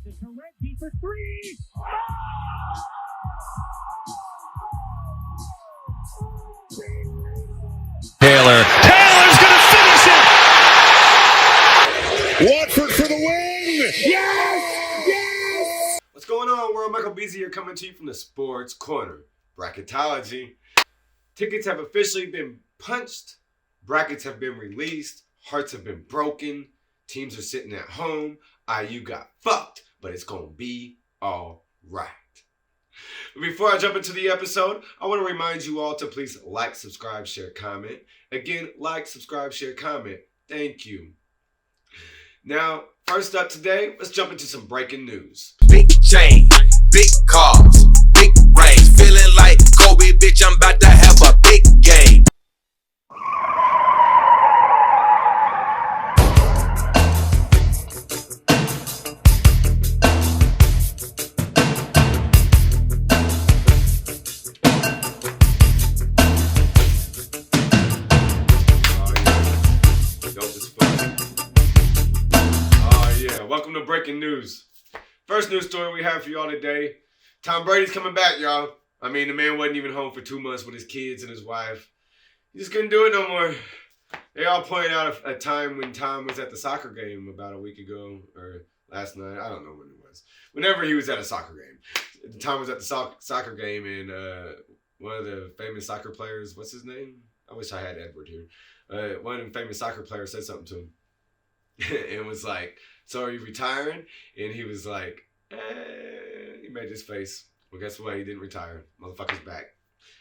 For three. Taylor's going to finish it. Watford for the win. Yes! What's going on, world? Michael Beasley here, coming to you from the Sports Corner. Bracketology. Tickets have officially been punched. Brackets have been released. Hearts have been broken. Teams are sitting at home. IU got fucked, but it's going to be all right. Before I jump into the episode, I want to remind you all to please like, subscribe, share, comment. Again, like, subscribe, share, comment. Thank you. Now, first up today, let's jump into some breaking news. Big chain, big cars, big range. Feeling like Kobe, bitch, I'm about to have a big game. Welcome to Breaking News. First news story we have for y'all today. Tom Brady's coming back, y'all. I mean, the man wasn't even home for 2 months with his kids and his wife. He just couldn't do it no more. They all pointed out a time when Tom was at the soccer game about a week ago, or last night. I don't know when it was. Whenever he was at a soccer game. Tom was at the soccer game, and one of the famous soccer players, what's his name? I wish I had Edward here. One of the famous soccer players said something to him. And was like, so are you retiring? And he was like, he made his face. Well, guess what? He didn't retire. Motherfucker's back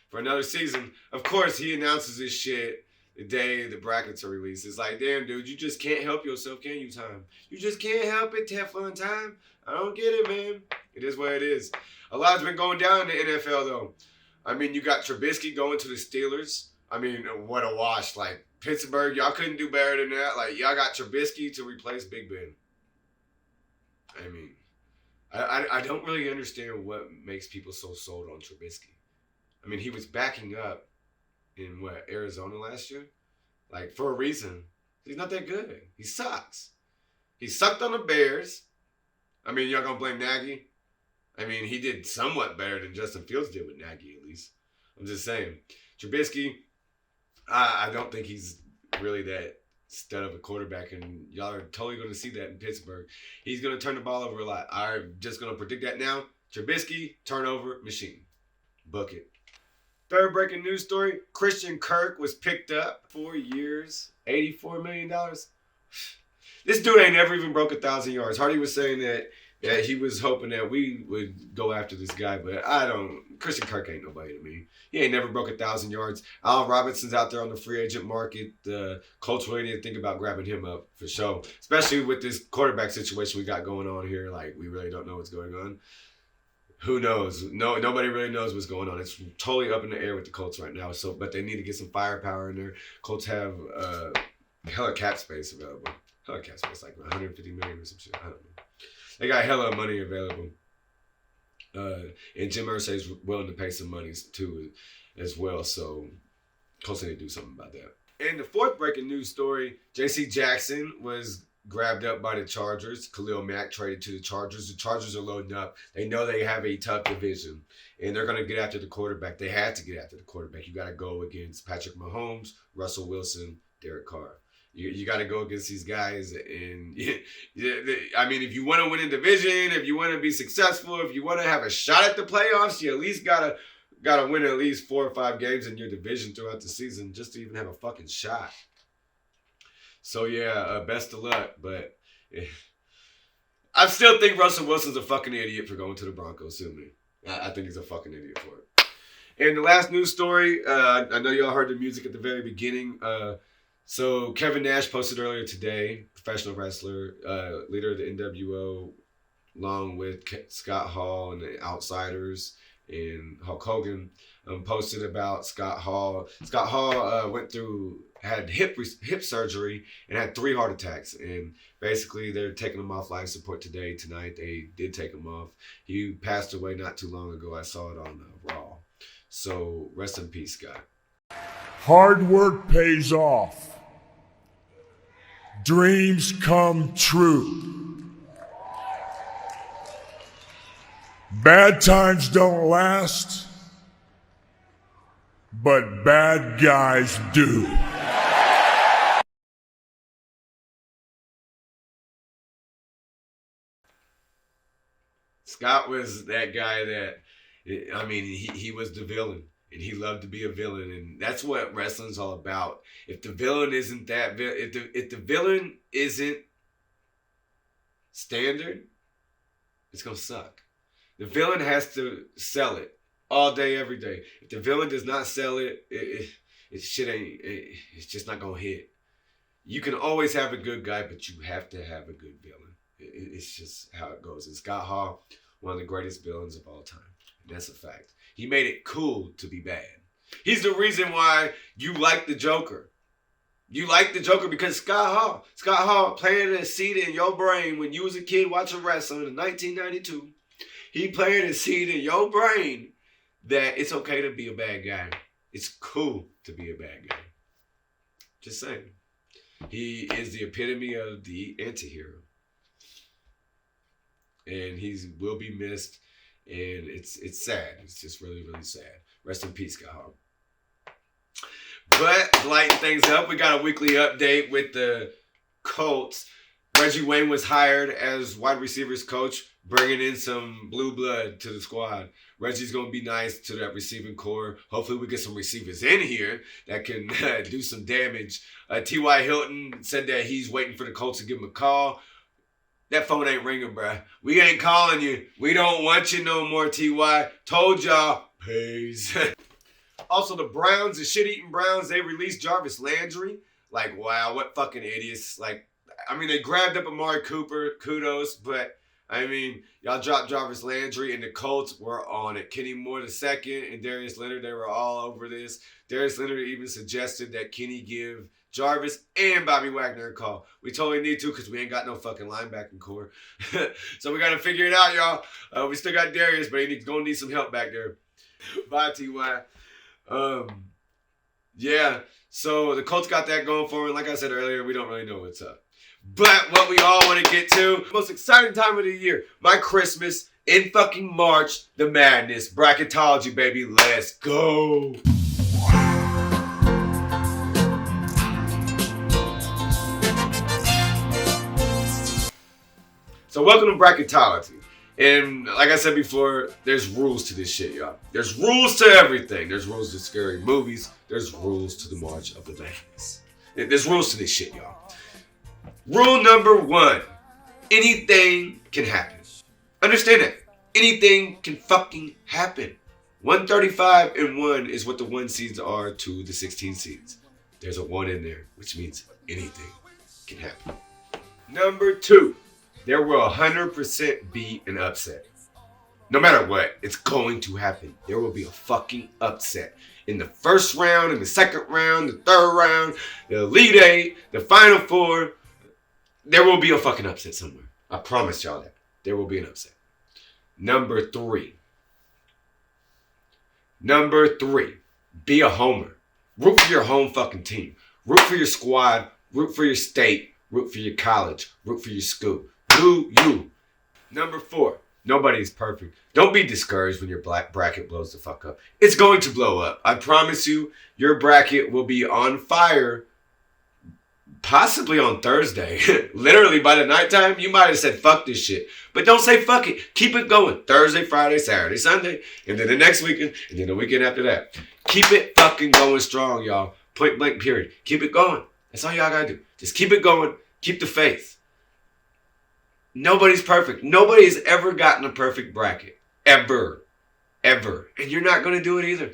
for another season. Of course, he announces this shit the day the brackets are released. It's like, damn, dude, you just can't help yourself, can you, Tom? You just can't help it, Teflon Time. I don't get it, man. It is what it is. A lot's been going down in the NFL, though. I mean, you got Trubisky going to the Steelers. I mean, what a wash. Like, Pittsburgh, y'all couldn't do better than that. Like, y'all got Trubisky to replace Big Ben. I mean, I don't really understand what makes people so sold on Trubisky. I mean, he was backing up in, Arizona last year? Like, for a reason. He's not that good. He sucks. He sucked on the Bears. I mean, y'all gonna blame Nagy? I mean, he did somewhat better than Justin Fields did with Nagy, at least. I'm just saying. Trubisky, I don't think he's really that stud of a quarterback, and y'all are totally going to see that in Pittsburgh. He's going to turn the ball over a lot. I'm just going to predict that now. Trubisky, turnover machine. Book it. Third breaking news story. Christian Kirk was picked up 4 years, $84 million. This dude ain't never even broke 1,000 yards. Hardy was saying that he was hoping that we would go after this guy, but I don't. Christian Kirk ain't nobody to me. He ain't never broke 1,000 yards. Allen Robinson's out there on the free agent market. The Colts really need to think about grabbing him up for sure, especially with this quarterback situation we got going on here. Like, we really don't know what's going on. Who knows? Nobody really knows what's going on. It's totally up in the air with the Colts right now. So, but they need to get some firepower in there. Colts have hella cap space available. Hella cap space, like $150 million or some shit. I don't know. They got hella money available. And Jim Irsay's willing to pay some money too as well. So Colts need to do something about that. And the fourth breaking news story, J.C. Jackson was grabbed up by the Chargers. Khalil Mack traded to the Chargers. The Chargers are loading up. They know they have a tough division. And they're going to get after the quarterback. They had to get after the quarterback. You got to go against Patrick Mahomes, Russell Wilson, Derek Carr. You got to go against these guys, and I mean, if you want to win a division, if you want to be successful, if you want to have a shot at the playoffs, you at least gotta win at least 4 or 5 games in your division throughout the season just to even have a fucking shot. So yeah, best of luck, but I still think Russell Wilson's a fucking idiot for going to the Broncos. Sue me, I think he's a fucking idiot for it. And the last news story, I know y'all heard the music at the very beginning. So Kevin Nash posted earlier today, professional wrestler, leader of the NWO, along with Scott Hall and the Outsiders and Hulk Hogan, posted about Scott Hall. Scott Hall had hip surgery and had 3 heart attacks, and basically they're taking him off life support tonight. They did take him off. He passed away not too long ago. I saw it on Raw. So rest in peace, Scott. Hard work pays off. Dreams come true. Bad times don't last, but bad guys do. Scott was that guy that, I mean, he was the villain. And he loved to be a villain. And that's what wrestling's all about. If the villain isn't that, if the villain isn't standard, it's going to suck. The villain has to sell it all day, every day. If the villain does not sell it, it's just not going to hit. You can always have a good guy, but you have to have a good villain. It's just how it goes. And Scott Hall, one of the greatest villains of all time. And that's a fact. He made it cool to be bad. He's the reason why you like the Joker. You like the Joker because Scott Hall planted a seed in your brain when you was a kid watching wrestling in 1992. He planted a seed in your brain that it's okay to be a bad guy. It's cool to be a bad guy. Just saying. He is the epitome of the anti-hero. And he will be missed. And it's sad. It's just really, really sad. Rest in peace, Scott Hall. But to lighten things up, we got a weekly update with the Colts. Reggie Wayne was hired as wide receivers coach, bringing in some blue blood to the squad. Reggie's going to be nice to that receiving core. Hopefully we get some receivers in here that can do some damage. T.Y. Hilton said that he's waiting for the Colts to give him a call. That phone ain't ringing, bruh. We ain't calling you. We don't want you no more, T.Y. Told y'all. Peace. Also, the Browns, the shit-eating Browns, they released Jarvis Landry. Like, wow, what fucking idiots. Like, I mean, they grabbed up Amari Cooper. Kudos. But, I mean, y'all dropped Jarvis Landry, and the Colts were on it. Kenny Moore II and Darius Leonard, they were all over this. Darius Leonard even suggested that Kenny give Jarvis and Bobby Wagner a call. We totally need to because we ain't got no fucking linebacking core. So we got to figure it out, y'all. We still got Darius, but he's going to need some help back there. Bye, T.Y. Yeah, so the Colts got that going for them. Like I said earlier, we don't really know what's up. But what we all want to get to, most exciting time of the year, my Christmas in fucking March, the madness. Bracketology, baby. Let's go. So welcome to Bracketology. And like I said before, there's rules to this shit, y'all. There's rules to everything. There's rules to scary movies. There's rules to the March of the Madness. There's rules to this shit, y'all. Rule number 1. Anything can happen. Understand that. Anything can fucking happen. 135 and 1 is what the 1 seeds are to the 16 seeds. There's a 1 in there, which means anything can happen. Number 2. There will 100% be an upset. No matter what, it's going to happen. There will be a fucking upset. In the first round, in the second round, the third round, the Elite Eight, the Final Four, there will be a fucking upset somewhere. I promise y'all that. There will be an upset. Number 3. Be a homer. Root for your home fucking team. Root for your squad. Root for your state. Root for your college. Root for your school. Do you. Number 4, nobody's perfect. Don't be discouraged when your bracket blows the fuck up. It's going to blow up. I promise you, your bracket will be on fire possibly on Thursday. Literally by the nighttime, you might have said fuck this shit. But don't say fuck it. Keep it going. Thursday, Friday, Saturday, Sunday, and then the next weekend, and then the weekend after that. Keep it fucking going strong, y'all. Point blank period. Keep it going. That's all y'all gotta do. Just keep it going. Keep the faith. Nobody's perfect. Nobody has ever gotten a perfect bracket. Ever. And you're not going to do it either.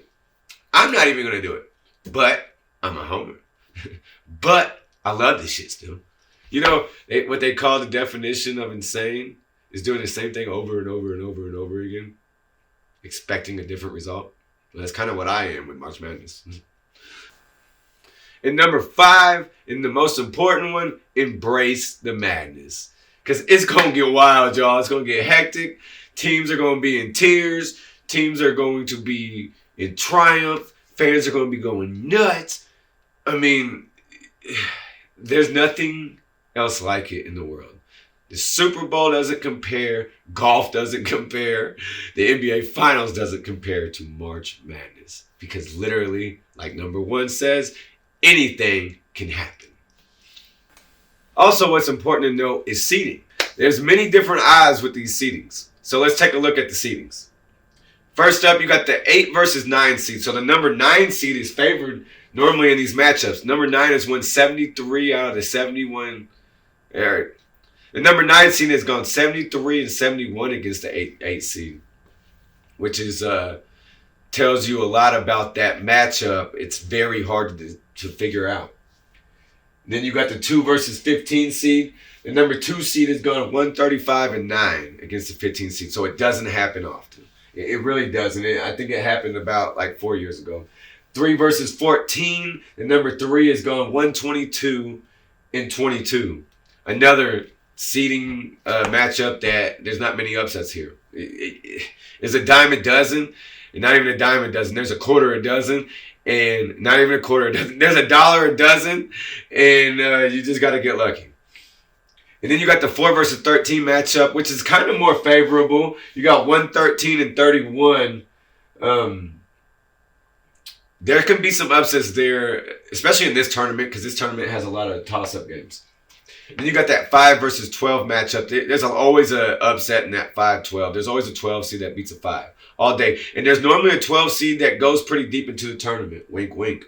I'm not even going to do it. But I'm a homer. But I love this shit still. You know, what they call the definition of insane is doing the same thing over and over and over and over again, expecting a different result. Well, that's kind of what I am with March Madness. And number 5, and the most important one, embrace the madness. Because it's going to get wild, y'all. It's going to get hectic. Teams are going to be in tears. Teams are going to be in triumph. Fans are going to be going nuts. I mean, there's nothing else like it in the world. The Super Bowl doesn't compare. Golf doesn't compare. The NBA Finals doesn't compare to March Madness. Because literally, like number 1 says, anything can happen. Also, what's important to note is seeding. There's many different odds with these seedings. So let's take a look at the seedings. First up, you got the 8 versus 9 seed. So the number 9 seed is favored normally in these matchups. Number 9 has won 73 out of the 71. The number 9 seed has gone 73 and 71 against the 8 seed, which is tells you a lot about that matchup. It's very hard to figure out. Then you got the 2 versus 15 seed. The number 2 seed has gone 135 and 9 against the 15 seed, so it doesn't happen often. It really doesn't. I think it happened about like 4 years ago. 3 versus 14. The number 3 has gone 122 and 22. Another seeding matchup that there's not many upsets here. It's a dime a dozen, and not even a dime a dozen. There's a quarter a dozen, and not even a quarter a dozen. There's $1 a dozen, and you just got to get lucky. And then you got the 4 versus 13 matchup, which is kind of more favorable. You got 113 and 31. There can be some upsets there, especially in this tournament, because this tournament has a lot of toss-up games. Then you got that 5 versus 12 matchup. There's always an upset in that 5-12. There's always a 12 seed that beats a 5 all day. And there's normally a 12 seed that goes pretty deep into the tournament. Wink, wink.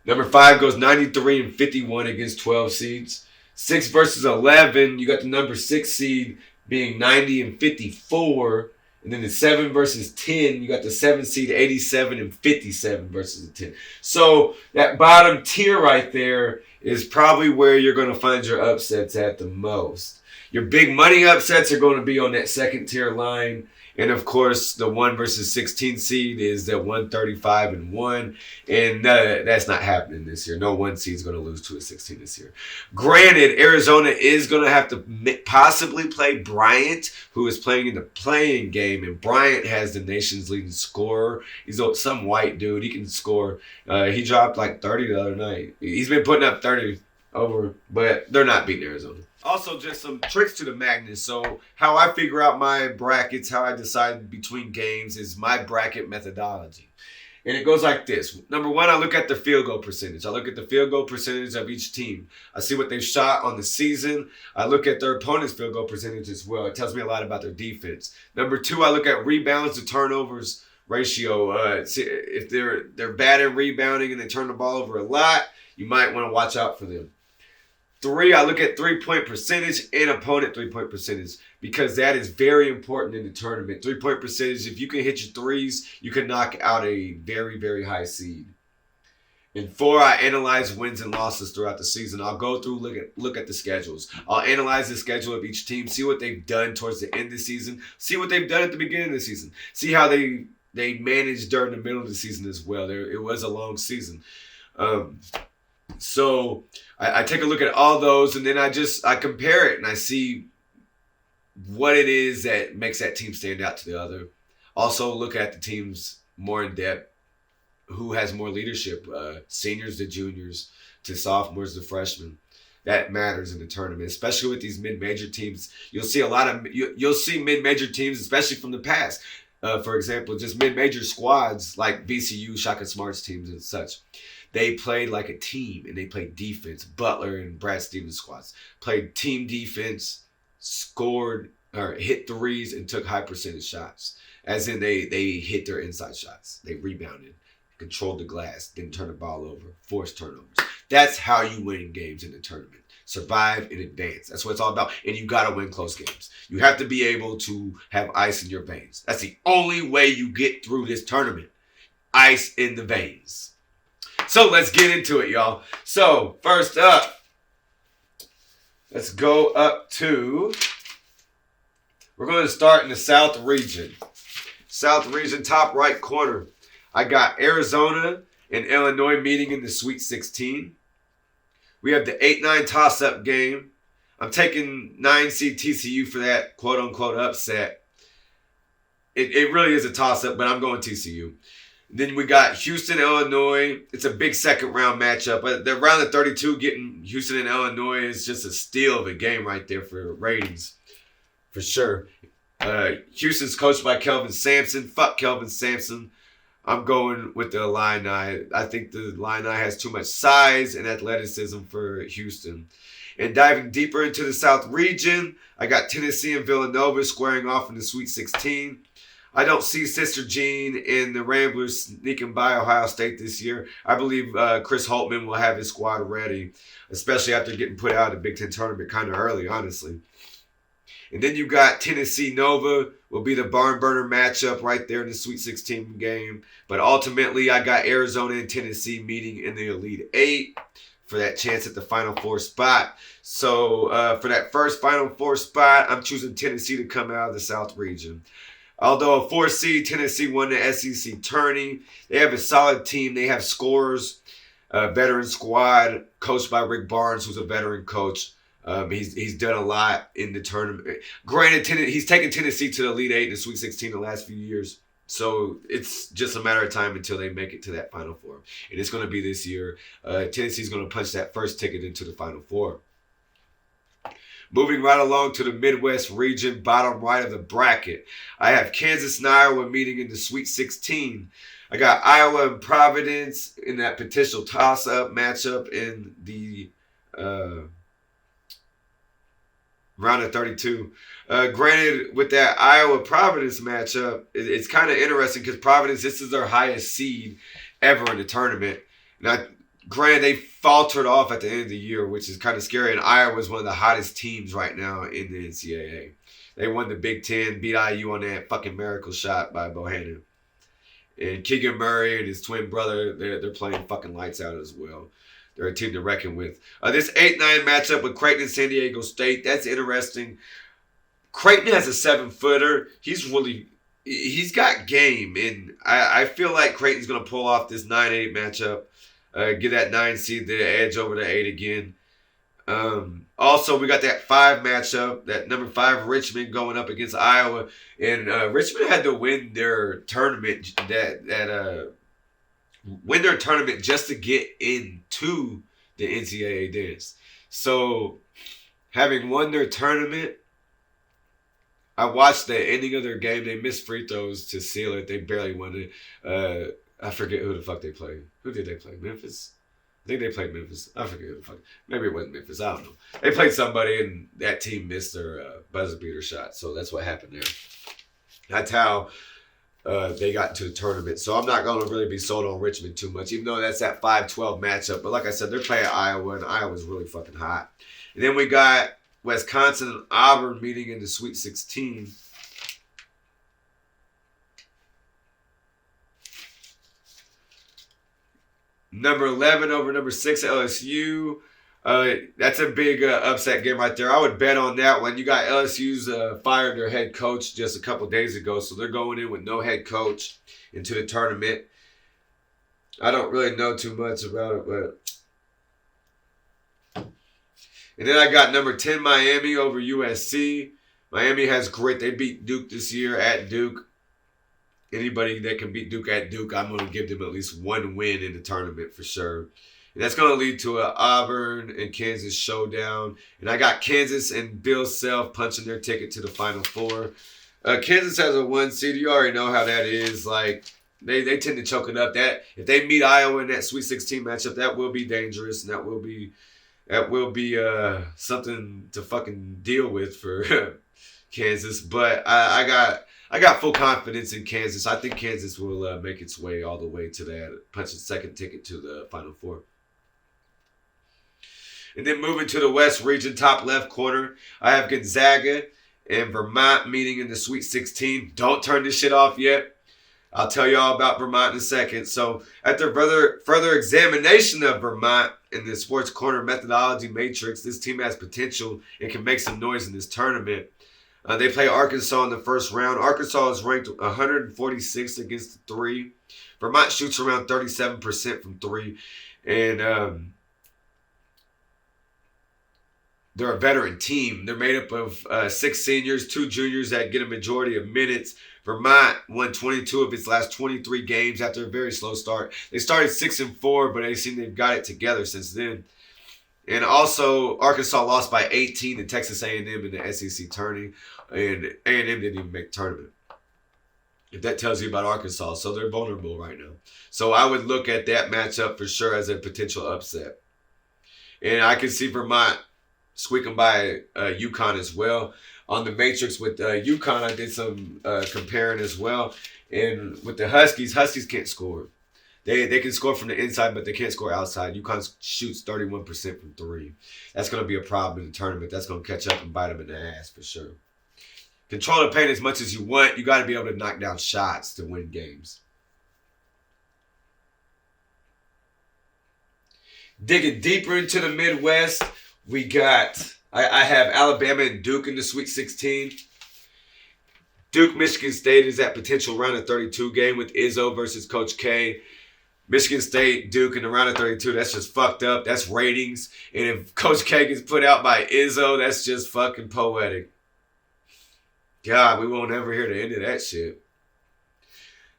Number 5 goes 93 and 51 against 12 seeds. 6 versus 11, you got the number 6 seed being 90 and 54. And then the 7 versus 10, you got the 7 seed 87 and 57 versus the 10. So that bottom tier right there is probably where you're going to find your upsets at the most. Your big money upsets are going to be on that second tier line. And of course, the 1 versus 16 seed is the 135 and 1. And that's not happening this year. No 1 seed is going to lose to a 16 this year. Granted, Arizona is going to have to possibly play Bryant, who is playing in the playing game. And Bryant has the nation's leading scorer. He's some white dude. He can score. He dropped like 30 the other night. He's been putting up 30 over, but they're not beating Arizona. Also, just some tricks to the madness. So how I figure out my brackets, how I decide between games is my bracket methodology. And it goes like this. Number 1, I look at the field goal percentage. I look at the field goal percentage of each team. I see what they've shot on the season. I look at their opponent's field goal percentage as well. It tells me a lot about their defense. Number 2, I look at rebounds to turnovers ratio. If they're bad at rebounding and they turn the ball over a lot, you might want to watch out for them. 3, I look at 3-point percentage and opponent 3-point percentage because that is very important in the tournament. 3-point percentage, if you can hit your threes, you can knock out a very, very high seed. And 4, I analyze wins and losses throughout the season. I'll go through, look at the schedules. I'll analyze the schedule of each team, see what they've done towards the end of the season, see what they've done at the beginning of the season, see how they managed during the middle of the season as well. It was a long season. So I take a look at all those, and then I compare it, and I see what it is that makes that team stand out to the other. Also look at the teams more in depth. Who has more leadership? Seniors to juniors to sophomores to freshmen. That matters in the tournament, especially with these mid-major teams. You'll see mid-major teams, especially from the past. For example, just mid-major squads like VCU, Shaka Smart's teams and such. They played like a team, and they played defense. Butler and Brad Stevens squads played team defense, scored or hit threes, and took high percentage shots. As in they hit their inside shots. They rebounded, controlled the glass, didn't turn the ball over, forced turnovers. That's how you win games in the tournament. Survive and advance. That's what it's all about. And you got to win close games. You have to be able to have ice in your veins. That's the only way you get through this tournament. Ice in the veins. So let's get into it, y'all. So first up, let's go up to, we're going to start in the South region. South region, top right corner. I got Arizona and Illinois meeting in the Sweet 16. We have the 8-9 toss-up game. I'm taking 9 seed TCU for that quote-unquote upset. It really is a toss-up, but I'm going TCU. Then we got Houston, Illinois. It's a big second round matchup. But the round of 32 getting Houston and Illinois is just a steal of a game right there for ratings. For sure. Houston's coached by Kelvin Sampson. Fuck Kelvin Sampson. I'm going with the Illini. I think the Illini has too much size and athleticism for Houston. And diving deeper into the South region, I got Tennessee and Villanova squaring off in the Sweet 16. I don't see Sister Jean and the Ramblers sneaking by Ohio State this year. I believe Chris Holtman will have his squad ready, especially after getting put out of the Big Ten tournament kind of early, honestly. And then you got Tennessee Nova will be the barn burner matchup right there in the Sweet 16 game. But ultimately, I got Arizona and Tennessee meeting in the Elite Eight for that chance at the Final Four spot. So for that first Final Four spot, I'm choosing Tennessee to come out of the South region. Although a 4 seed, Tennessee won the SEC tourney. They have a solid team. They have scorers, a veteran squad coached by Rick Barnes, who's a veteran coach. He's done a lot in the tournament. Granted, he's taken Tennessee to the Elite Eight and the Sweet 16 the last few years. So it's just a matter of time until they make it to that Final Four. And it's going to be this year. Tennessee's going to punch that first ticket into the Final Four. Moving right along to the Midwest region, bottom right of the bracket. I have Kansas and Iowa meeting in the Sweet 16. I got Iowa and Providence in that potential toss-up matchup in the round of 32. Granted, with that Iowa-Providence matchup, it's kind of interesting because Providence, this is their highest seed ever in the tournament. Now, granted, they faltered off at the end of the year, which is kind of scary, and Iowa is one of the hottest teams right now in the NCAA. They won the Big Ten, beat IU on that fucking miracle shot by Bohannon. And Keegan Murray and his twin brother, they're playing fucking lights out as well. They're a team to reckon with. This 8-9 matchup with Creighton and San Diego State, that's interesting. Creighton has a 7-footer. He's got game. And I feel like Creighton's going to pull off this 9-8 matchup. Get that 9 seed the edge over the 8 again. Also, we got that 5 matchup, that number 5 Richmond going up against Iowa. And Richmond had to win their tournament win their tournament just to get into the NCAA dance. So, having won their tournament, I watched the ending of their game. They missed free throws to seal it. They barely won it. I forget who the fuck they played. Who did they play? Memphis? I think they played Memphis. I forget who the fuck. Maybe it wasn't Memphis. I don't know. They played somebody, and that team missed their buzzer beater shot. So, that's what happened there. That's how they got into the tournament. So I'm not going to really be sold on Richmond too much, even though that's that 5-12 matchup. But like I said, they're playing Iowa, and Iowa's really fucking hot. And then we got Wisconsin and Auburn meeting in the Sweet 16. Number 11 over number 6 LSU. That's a big upset game right there. I would bet on that one. You got LSU's fired their head coach just a couple days ago, so they're going in with no head coach into the tournament. I don't really know too much about it, but... And then I got number 10 Miami over USC. Miami has grit. They beat Duke this year at Duke. Anybody that can beat Duke at Duke, I'm going to give them at least one win in the tournament for sure. And that's going to lead to an Auburn and Kansas showdown. And I got Kansas and Bill Self punching their ticket to the Final Four. Kansas has a 1 seed. You already know how that is. Like, they tend to choke it up. That if they meet Iowa in that Sweet 16 matchup, that will be dangerous, and that will be something to fucking deal with for Kansas. But I got full confidence in Kansas. I think Kansas will make its way all the way to that, punch its second ticket to the Final Four. And then moving to the West region, top left corner, I have Gonzaga and Vermont meeting in the Sweet 16. Don't turn this shit off yet. I'll tell you all about Vermont in a second. So after further examination of Vermont in the Sports Corner methodology matrix, this team has potential and can make some noise in this tournament. They play Arkansas in the first round. Arkansas is ranked 146th against the 3. Vermont shoots around 37% from 3. And they're a veteran team. They're made up of 6 seniors, 2 juniors that get a majority of minutes. Vermont won 22 of its last 23 games after a very slow start. They started 6-4, but they seem they've got it together since then. And also, Arkansas lost by 18 to Texas A&M in the SEC tourney, and A&M didn't even make the tournament. If that tells you about Arkansas, so they're vulnerable right now. So I would look at that matchup for sure as a potential upset. And I can see Vermont squeaking by UConn as well. On the matrix with UConn, I did some comparing as well. And with the Huskies can't score. They can score from the inside, but they can't score outside. UConn shoots 31% from three. That's going to be a problem in the tournament. That's going to catch up and bite them in the ass for sure. Control the paint as much as you want. You got to be able to knock down shots to win games. Digging deeper into the Midwest, we got, I have Alabama and Duke in the Sweet 16. Duke, Michigan State is that potential round of 32 game with Izzo versus Coach K. Michigan State, Duke in the round of 32, that's just fucked up. That's ratings. And if Coach K gets put out by Izzo, that's just fucking poetic. God, we won't ever hear the end of that shit.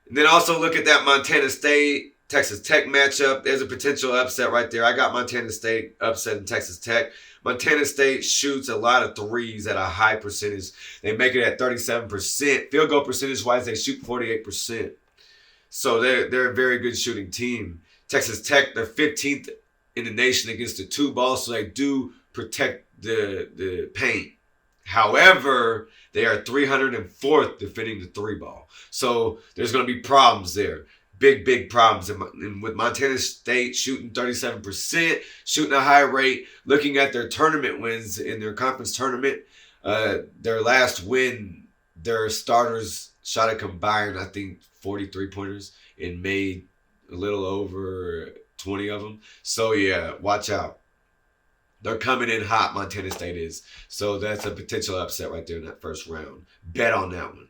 And then also look at that Montana State, Texas Tech matchup. There's a potential upset right there. I got Montana State upsetting Texas Tech. Montana State shoots a lot of threes at a high percentage. They make it at 37%. Field goal percentage-wise, they shoot 48%. So they're a very good shooting team. Texas Tech, they're 15th in the nation against the two ball, so they do protect the paint. However, they are 304th defending the three ball. So there's going to be problems there. Big problems. And with Montana State shooting 37%, shooting a high rate, looking at their tournament wins in their conference tournament, their last win, their starters shot a combined, I think, 43 pointers and made a little over 20 of them. So, yeah, watch out. They're coming in hot, Montana State is. So that's a potential upset right there in that first round. Bet on that one.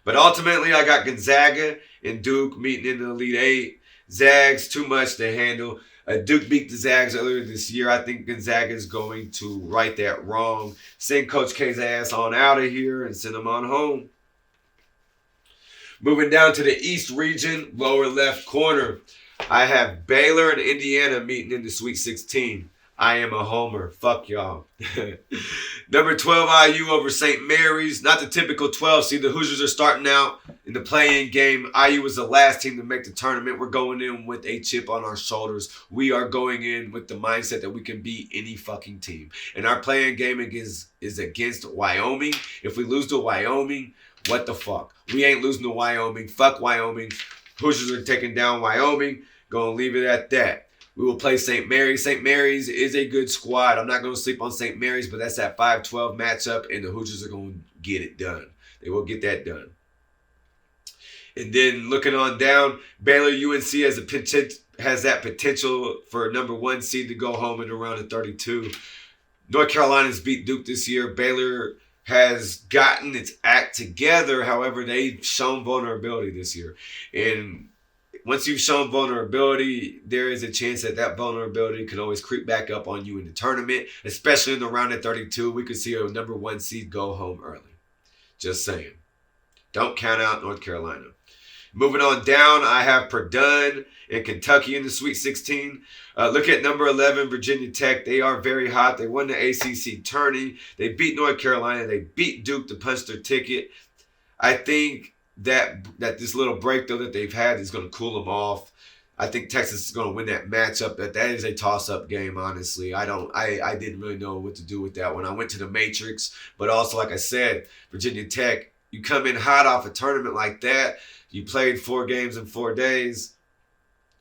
But ultimately, I got Gonzaga and Duke meeting in the Elite Eight. Zags, too much to handle. Duke beat the Zags earlier this year. I think Gonzaga is going to right that wrong. Send Coach K's ass on out of here and send him on home. Moving down to the East region, lower left corner, I have Baylor and Indiana meeting in the Sweet 16. I am a homer. Fuck y'all. Number 12 IU over St. Mary's. Not the typical 12 seed. The Hoosiers are starting out in the play-in game. IU was the last team to make the tournament. We're going in with a chip on our shoulders. We are going in with the mindset that we can beat any fucking team. And our play-in game is against Wyoming. If we lose to Wyoming, what the fuck? We ain't losing to Wyoming. Fuck Wyoming. Hoosiers are taking down Wyoming. Gonna leave it at that. We will play St. Mary's. St. Mary's is a good squad. I'm not going to sleep on St. Mary's, but that's that 5-12 matchup, and the Hoosiers are going to get it done. They will get that done. And then looking on down, Baylor UNC has that potential for number 1 seed to go home in the round of 32. North Carolina's beat Duke this year. Baylor has gotten its act together. However, they've shown vulnerability this year. And once you've shown vulnerability, there is a chance that vulnerability can always creep back up on you in the tournament, especially in the round of 32. We could see a number 1 seed go home early. Just saying. Don't count out North Carolina. Moving on down, I have Purdue and Kentucky in the Sweet 16. Look at number 11, Virginia Tech. They are very hot. They won the ACC tourney. They beat North Carolina. They beat Duke to punch their ticket. I think that this little break, though, that they've had is going to cool them off. I think Texas is going to win that matchup. That is a toss-up game, honestly. I didn't really know what to do with that one. I went to the Matrix, but also, like I said, Virginia Tech, you come in hot off a tournament like that, you played 4 games in 4 days,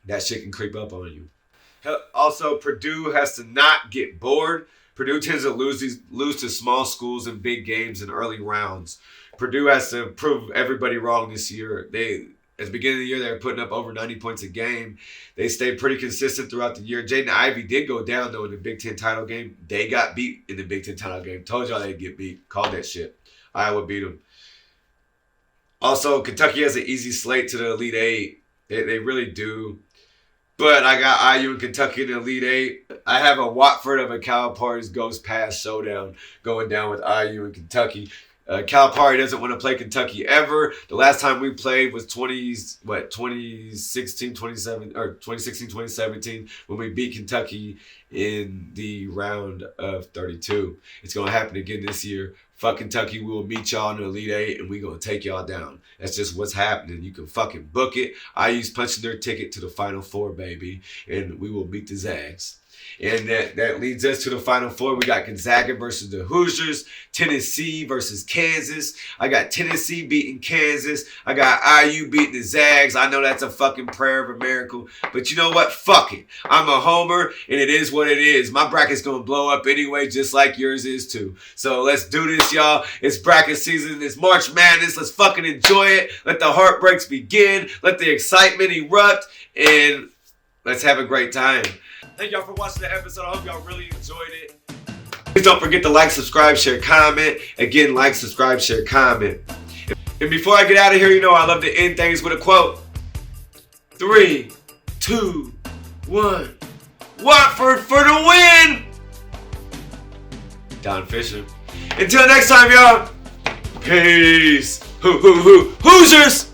that shit can creep up on you. Also, Purdue has to not get bored. Purdue tends to lose to small schools in big games in early rounds. Purdue has to prove everybody wrong this year. At the beginning of the year, they were putting up over 90 points a game. They stayed pretty consistent throughout the year. Jaden Ivey did go down, though, in the Big Ten title game. They got beat in the Big Ten title game. Told y'all they'd get beat. Called that shit. Iowa beat them. Also, Kentucky has an easy slate to the Elite Eight. They really do. But I got IU and Kentucky in the Elite Eight. I have a Watford of a Calipari's Ghost Pass showdown going down with IU and Kentucky. Calipari doesn't want to play Kentucky ever. The last time we played was 2016, 2017 when we beat Kentucky in the round of 32. It's going to happen again this year. Fuck Kentucky, we will meet y'all in the Elite Eight and we're going to take y'all down. That's just what's happening. You can fucking book it. IU's punching their ticket to the Final Four, baby, and we will beat the Zags. And that leads us to the Final Four. We got Gonzaga versus the Hoosiers. Tennessee versus Kansas. I got Tennessee beating Kansas. I got IU beating the Zags. I know that's a fucking prayer of a miracle. But you know what? Fuck it. I'm a homer, and it is what it is. My bracket's going to blow up anyway, just like yours is too. So let's do this, y'all. It's bracket season. It's March Madness. Let's fucking enjoy it. Let the heartbreaks begin. Let the excitement erupt. And let's have a great time. Thank y'all for watching the episode. I hope y'all really enjoyed it. Please don't forget to like, subscribe, share, comment. Again, like, subscribe, share, comment. And before I get out of here, you know I love to end things with a quote. 3, 2, 1. Watford for the win! Don Fisher. Until next time, y'all. Peace. Hoosiers!